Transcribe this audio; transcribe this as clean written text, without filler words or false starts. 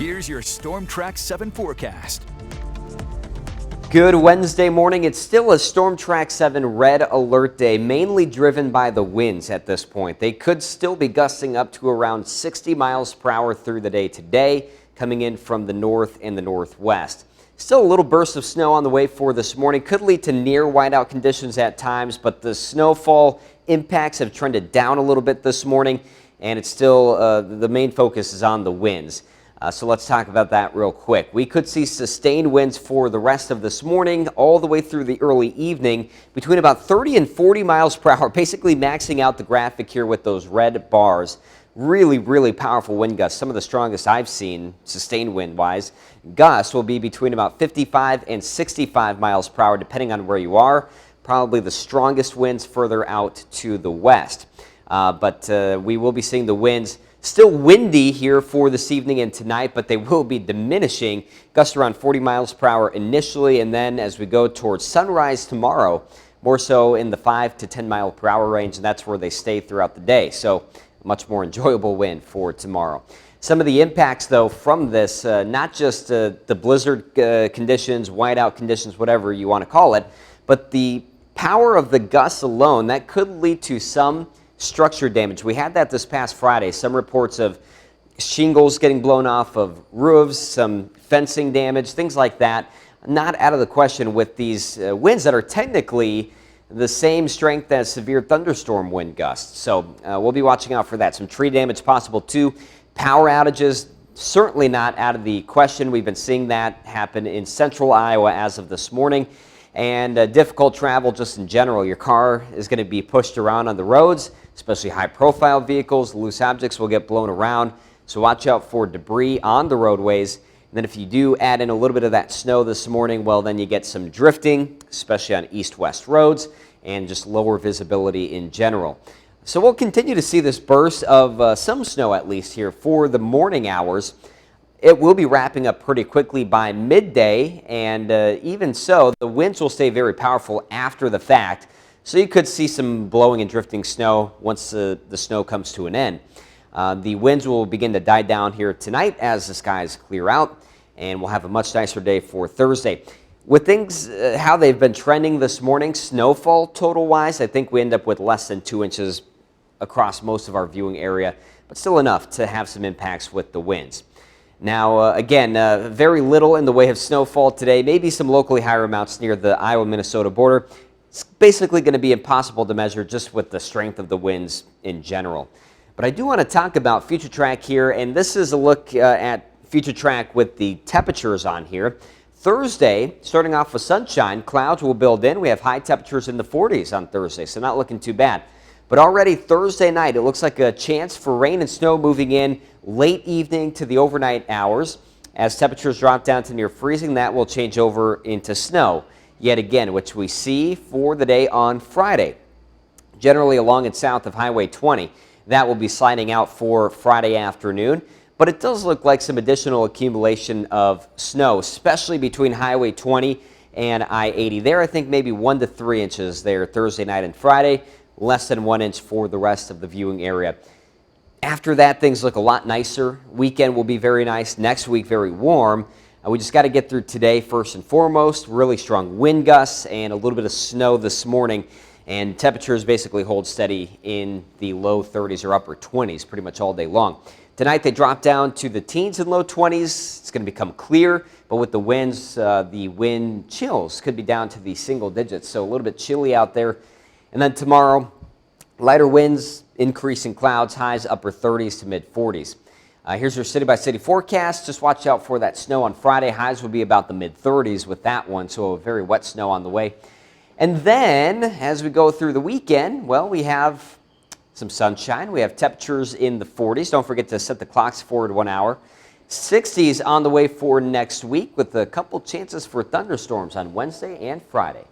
Here's your Storm Track 7 forecast. Good Wednesday morning. It's still a Storm Track 7 red alert day, mainly driven by the winds at this point. They could still be gusting up to around 60 miles per hour through the day today, coming in from the north and the northwest. Still a little burst of snow on the way for this morning. Could lead to near whiteout conditions at times, but the snowfall impacts have trended down a little bit this morning, and it's still the main focus is on the winds. So let's talk about that real quick. We could see sustained winds for the rest of this morning all the way through the early evening between about 30 and 40 miles per hour, basically maxing out the graphic here with those red bars. Really, really powerful wind gusts, some of the strongest I've seen sustained wind-wise. Gusts will be between about 55 and 65 miles per hour depending on where you are. Probably the strongest winds further out to the west. But we will be seeing the winds still windy here for this evening and tonight, but they will be diminishing. Gusts around 40 miles per hour initially, and then as we go towards sunrise tomorrow, more so in the 5 to 10 mile per hour range, and that's where they stay throughout the day. So much more enjoyable wind for tomorrow. Some of the impacts, though, from this, not just the blizzard conditions, whiteout conditions, whatever you want to call it, but the power of the gusts alone, that could lead to some structure damage. We had that this past Friday. Some reports of shingles getting blown off of roofs, some fencing damage, things like that. Not out of the question with these winds that are technically the same strength as severe thunderstorm wind gusts. So we'll be watching out for that. Some tree damage possible too. Power outages, certainly not out of the question. We've been seeing that happen in central Iowa as of this morning. And difficult travel just in general. Your car is going to be pushed around on the roads, especially high-profile vehicles. Loose objects will get blown around, so watch out for debris on the roadways. And then if you do add in a little bit of that snow this morning, well, then you get some drifting, especially on east-west roads, and just lower visibility in general. So we'll continue to see this burst of some snow, at least here, for the morning hours. It will be wrapping up pretty quickly by midday, and even so, the winds will stay very powerful after the fact. So you could see some blowing and drifting snow once the snow comes to an end. The winds will begin to die down here tonight as the skies clear out, and we'll have a much nicer day for Thursday. With things how they've been trending this morning, snowfall total-wise, I think we end up with less than 2 inches across most of our viewing area, but still enough to have some impacts with the winds. Now, again, very little in the way of snowfall today, maybe some locally higher amounts near the Iowa-Minnesota border. It's basically going to be impossible to measure just with the strength of the winds in general. But I do want to talk about Future Track here, and this is a look at Future Track with the temperatures on here. Thursday, starting off with sunshine, clouds will build in. We have high temperatures in the 40s on Thursday, so not looking too bad. But already Thursday night, it looks like a chance for rain and snow moving in late evening to the overnight hours. As temperatures drop down to near freezing, that will change over into snow yet again, which we see for the day on Friday. Generally along and south of Highway 20, that will be sliding out for Friday afternoon. But it does look like some additional accumulation of snow, especially between Highway 20 and I-80. There, I think maybe 1 to 3 inches there Thursday night and Friday. Less than 1 inch for the rest of the viewing area. After that, things look a lot nicer. Weekend will be very nice. Next week, very warm. We just got to get through today first and foremost. Really strong wind gusts and a little bit of snow this morning. And temperatures basically hold steady in the low 30s or upper 20s pretty much all day long. Tonight, they drop down to the teens and low 20s. It's going to become clear, but with the winds, the wind chills could be down to the single digits. So a little bit chilly out there. And then tomorrow, lighter winds, increasing clouds, highs upper 30s to mid 40s. Here's your city-by-city forecast. Just watch out for that snow on Friday. Highs will be about the mid 30s with that one, so a very wet snow on the way. And then, as we go through the weekend, well, we have some sunshine. We have temperatures in the 40s. Don't forget to set the clocks forward 1 hour. 60s on the way for next week with a couple chances for thunderstorms on Wednesday and Friday.